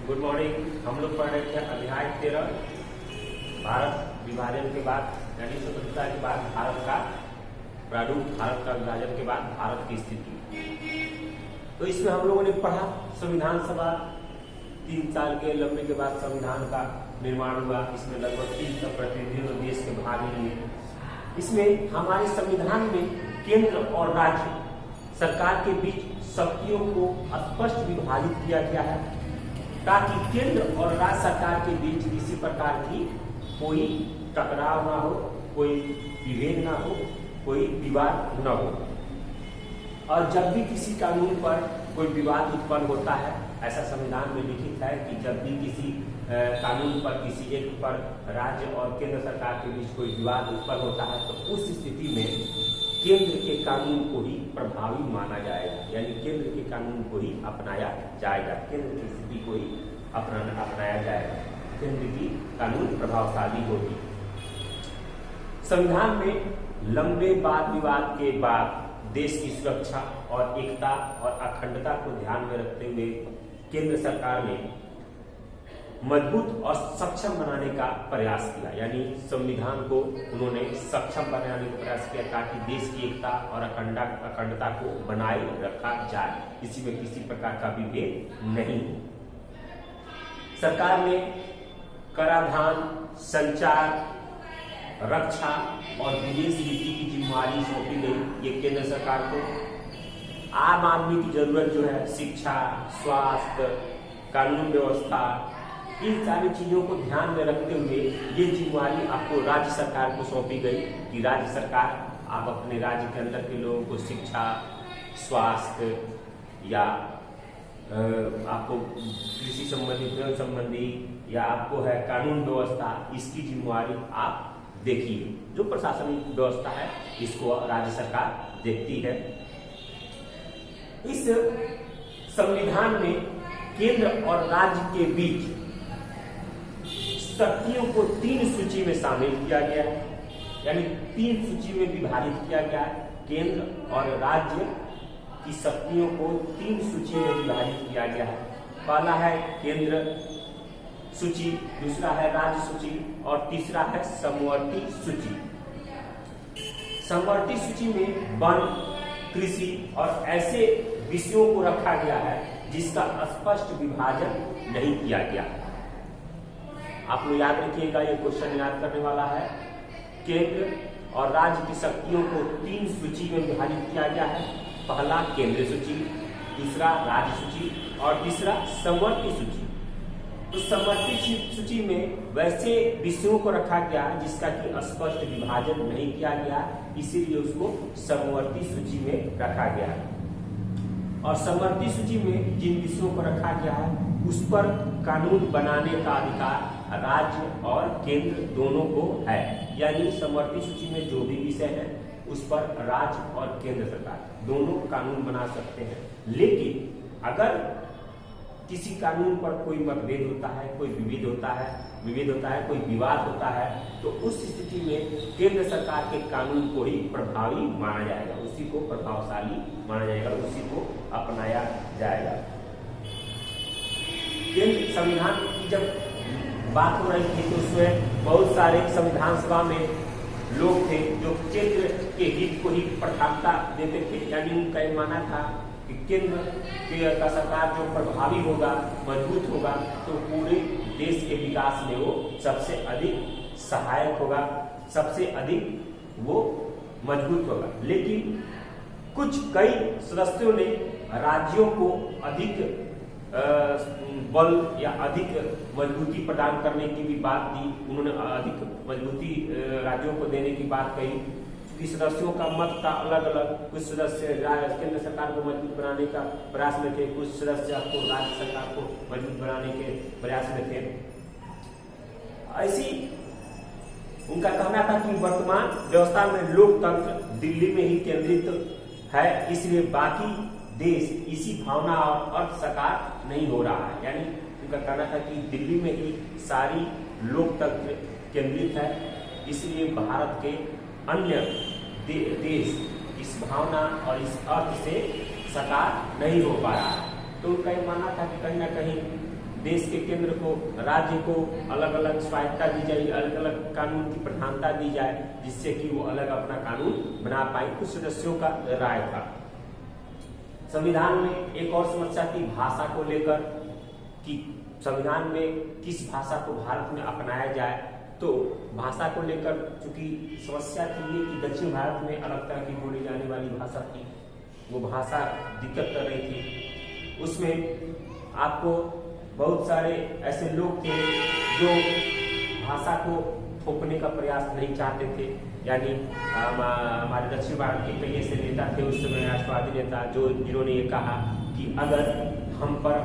Good morning. हम लोग पढ़ रहे थे अध्याय 13 भारत विभाजन के बाद यानी स्वतंत्रता के बाद भारत का प्रारूप, भारत का विभाजन के बाद भारत की स्थिति। तो इसमें हम लोगों ने पढ़ा संविधान सभा 3 साल के लंबे के बाद संविधान का निर्माण हुआ। इसमें लगभग 300 प्रतिनिधियों ने देश के भाग लिए। इसमें हमारे संविधान में केंद्र और राज्य सरकार के बीच शक्तियों को स्पष्ट विभाजित किया गया है ताकि केंद्र और राज्य सरकार के बीच किसी प्रकार की कोई टकराव ना हो, कोई विभेद ना हो, कोई विवाद न हो। और जब भी किसी कानून पर कोई विवाद उत्पन्न होता है, ऐसा संविधान में लिखित है कि जब भी किसी कानून पर किसी एक पर राज्य और केंद्र सरकार के बीच कोई विवाद उत्पन्न होता है तो उस स्थिति में केंद्र के कानून को ही प्रभावी माना जाएगा, यानी केंद्र के कानून को ही अपनाया जाएगा, केंद्र की स्थिति को ही अपनाया जाएगा, केंद्र की कानून प्रभावशाली होगी। संविधान में लंबे वाद विवाद के बाद देश की सुरक्षा और एकता और अखंडता को ध्यान में रखते हुए केंद्र सरकार ने मजबूत और सक्षम बनाने का प्रयास किया, यानी संविधान को उन्होंने सक्षम बनाने का प्रयास किया ताकि देश की एकता और अखंडता को बनाए रखा जाए, किसी में किसी प्रकार का विभेद नहीं। सरकार ने कराधान, संचार, रक्षा और विदेश नीति की जिम्मेदारी सौंपी गई ये केंद्र सरकार को। आम आदमी की जरूरत जो है शिक्षा, स्वास्थ्य, कानून व्यवस्था, इन सारी चीजों को ध्यान में रखते हुए ये जिम्मेदारी आपको राज्य सरकार को सौंपी गई कि राज्य सरकार आप अपने राज्य के अंदर के लोगों को शिक्षा, स्वास्थ्य या आपको कृषि संबंधी, गृह संबंधी या आपको है कानून व्यवस्था, इसकी जिम्मेदारी आप देखिए। जो प्रशासनिक व्यवस्था है इसको राज्य सरकार देखती है। इस संविधान में केंद्र और राज्य के बीच शक्तियों को 3 सूची में शामिल किया गया है, यानी 3 सूची में विभाजित किया गया है। केंद्र और राज्य की शक्तियों को 3 सूची में विभाजित किया गया है। पहला है केंद्र सूची, दूसरा है राज्य सूची और तीसरा है समवर्ती सूची। समवर्ती सूची में वन, कृषि और ऐसे विषयों को रखा गया है जिसका स्पष्ट विभाजन नहीं किया गया। आप लोग याद रखिएगा, ये क्वेश्चन याद करने वाला है। केंद्र और राज्य की शक्तियों को 3 सूची में विभाजित किया गया है। पहला केंद्र सूची, दूसरा राज्य सूची और तीसरा समवर्ती सूची। तो समवर्ती सूची में वैसे विषयों को रखा गया जिसका कि स्पष्ट विभाजन नहीं किया गया, इसीलिए उसको समवर्ती सूची में रखा गया है। और समवर्ती सूची में जिन विषयों को रखा गया है उस पर कानून बनाने का अधिकार राज्य और केंद्र दोनों को है, यानी समवर्ती सूची में जो भी विषय है उस पर राज्य और केंद्र सरकार दोनों कानून बना सकते हैं। लेकिन अगर किसी कानून पर कोई मतभेद होता है, कोई विविध होता है, कोई विवाद होता है, तो उस स्थिति में केंद्र सरकार के कानून को ही प्रभावी माना जाएगा, उसी को प्रभावशाली माना जाएगा, उसी को अपनाया जाएगा। केंद्र संविधान की जब बात हो रही थी तो उसमें बहुत सारे संविधान सभा में लोग थे जो केंद्र के हित को ही प्रधानता देते थे, यानी उनका ये मानना था कि केंद्र का सरकार जो प्रभावी होगा, मजबूत होगा, तो पूरे देश के विकास में वो सबसे अधिक सहायक होगा, सबसे अधिक वो मजबूत होगा। लेकिन कई सदस्यों ने राज्यों को अधिक बल या अधिक मजबूती प्रदान करने की भी बात दी। उन्होंने अधिक मजबूती राज्यों को देने की बात कही। क्योंकि सदस्यों का मत था अलग अलग, कुछ सदस्य केंद्र सरकार को मजबूत बनाने का प्रयास में थे, कुछ सदस्य आपको राज्य सरकार को मजबूत बनाने के प्रयास में थे। ऐसी उनका कहना था कि वर्तमान व्यवस्था में लोकतंत्र दिल्ली में ही केंद्रित है, इसलिए बाकी देश इसी भावना और अर्थ साकार नहीं हो रहा है। यानी उनका कहना था कि दिल्ली में ही सारी लोकतंत्र केंद्रित है, इसलिए भारत के अन्य देश इस भावना और इस अर्थ से साकार नहीं हो पा रहा है। तो उनका ये मानना था कि कहीं ना कहीं देश के केंद्र को, राज्य को अलग अलग स्वायत्ता दी जाए, अलग अलग कानून की प्रधानता दी जाए, जिससे कि वो अलग अपना कानून बना पाए। कुछ सदस्यों का राय था। संविधान में एक और समस्या थी भाषा को लेकर कि संविधान में किस भाषा को भारत में अपनाया जाए। तो भाषा को लेकर चूंकि समस्या थी ये कि दक्षिण भारत में अलग तरह की बोली जाने वाली भाषा थी, वो भाषा दिक्कत कर रही थी। उसमें आपको बहुत सारे ऐसे लोग थे जो भाषा को थोपने का प्रयास नहीं चाहते थे, यानी हमारे दक्षिण भारत के कई ऐसे नेता थे उस समय, राष्ट्रवादी नेता, जिन्होंने ये कहा कि अगर हम पर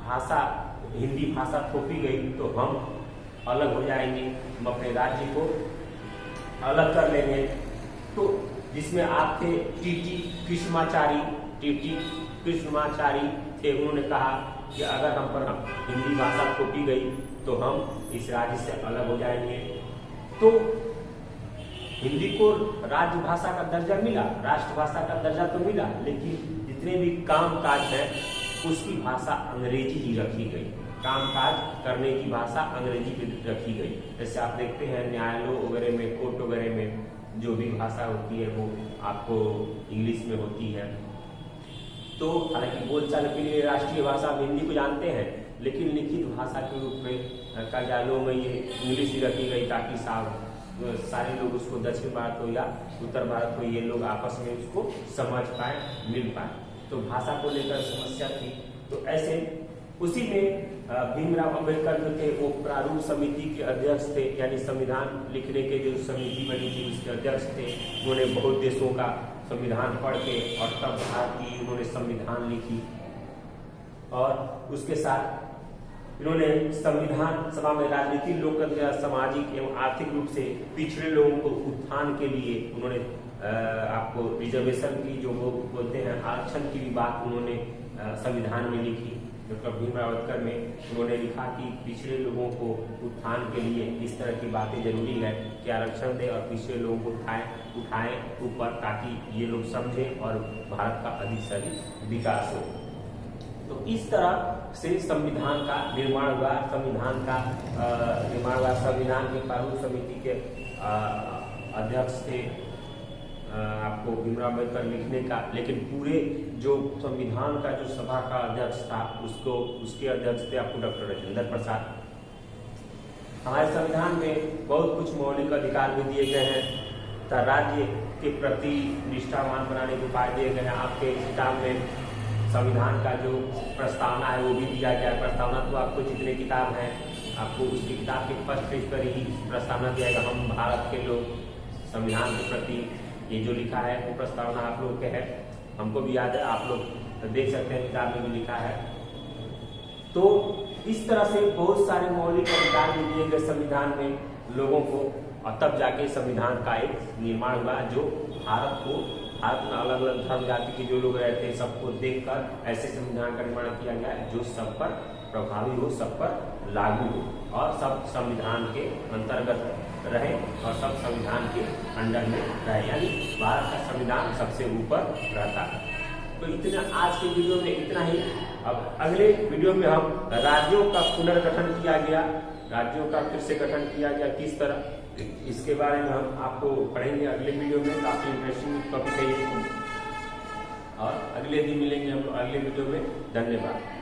भाषा, हिंदी भाषा थोपी गई तो हम अलग हो जाएंगे, हम अपने राज्य को अलग कर लेंगे। तो जिसमें आप थे टीटी कृष्णमाचारी थे, उन्होंने कहा कि अगर हम पर हिंदी भाषा थोपी गई तो हम इस राज्य से अलग हो जाएंगे। तो हिंदी को राजभाषा का दर्जा मिला, राष्ट्रभाषा का दर्जा तो मिला, लेकिन जितने भी काम काज है उसकी भाषा अंग्रेजी ही रखी गई, कामकाज करने की भाषा अंग्रेजी भी रखी गई। जैसे आप देखते हैं न्यायालयों वगैरह में, कोर्ट वगैरह में जो भी भाषा होती है वो आपको इंग्लिश में होती है। तो हालांकि बोलचाल के लिए राष्ट्रीय भाषा हिंदी को जानते हैं, लेकिन लिखित भाषा के रूप में कार्यालयों में ये इंग्लिश ही रखी गई ताकि सारे लोग उसको, दक्षिण भारत हो या उत्तर भारत हो, ये लोग आपस में उसको समझ पाए, मिल पाए। तो भाषा को लेकर समस्या थी। तो ऐसे उसी में भीमराव अंबेडकर जो थे वो प्रारूप समिति के अध्यक्ष थे, यानी संविधान लिखने के जो समिति बनी थी उसके अध्यक्ष थे। उन्होंने बहुत देशों का संविधान पढ़ के और तब भारत की उन्होंने संविधान लिखी, और उसके साथ इन्होंने संविधान सभा में राजनीतिक, लोकतंत्र, सामाजिक एवं आर्थिक रूप से पिछड़े लोगों को उत्थान के लिए उन्होंने आपको रिजर्वेशन की जो वो बोलते हैं आरक्षण की भी बात उन्होंने संविधान में लिखी। डॉक्टर भीमराव अम्बेडकर में उन्होंने लिखा कि पिछड़े लोगों को उत्थान के लिए इस तरह की बातें जरूरी है कि आरक्षण दे और पिछड़े लोगों को उठाएं ऊपर, ताकि ये लोग समझें और भारत का अधिक से अधिक विकास हो। तो इस तरह से संविधान का निर्माण हुआ। संविधान के प्रारूप समिति के अध्यक्ष थे आपको भीमराव अम्बेडकर लिखने का, लेकिन पूरे जो संविधान का जो सभा का अध्यक्ष था उसके अध्यक्ष थे आपको डॉक्टर राजेंद्र प्रसाद। हमारे संविधान में बहुत कुछ मौलिक अधिकार भी दिए गए हैं, राज्य के प्रति निष्ठावान बनाने के उपाय दिए गए हैं। आपके किताब में संविधान का जो प्रस्तावना है वो भी दिया गया है। प्रस्तावना तो आपको जितने किताब हैं आपको उसकी किताब के फर्स्ट पेज पर ही प्रस्तावना दिया गया, हम भारत के लोग संविधान के प्रति, ये जो लिखा है वो प्रस्तावना आप लोग के है, हमको भी याद है, आप लोग देख सकते हैं किताब में भी लिखा है। तो इस तरह से बहुत सारे मौलिक अधिकार भी दिए गए संविधान में लोगों को, और तब जाके संविधान का एक निर्माण हुआ जो भारत में अलग अलग धर्म जाति के जो लोग रहते हैं सबको देखकर ऐसे संविधान का निर्माण किया गया जो सब पर प्रभावी हो, सब पर लागू हो और सब संविधान के अंतर्गत रहे और सब संविधान के अंडर में रहे, यानी भारत का संविधान सबसे ऊपर रहता है। तो इतना आज के वीडियो में इतना ही। अब अगले वीडियो में हम राज्यों का पुनर्गठन किया गया, राज्यों का फिर से गठन किया गया किस तरह, इसके बारे में हम आपको पढ़ेंगे अगले वीडियो में। काफी इंटरेस्टिंग टॉपिक है ये, और अगले दिन मिलेंगे हम लोग अगले वीडियो में। धन्यवाद।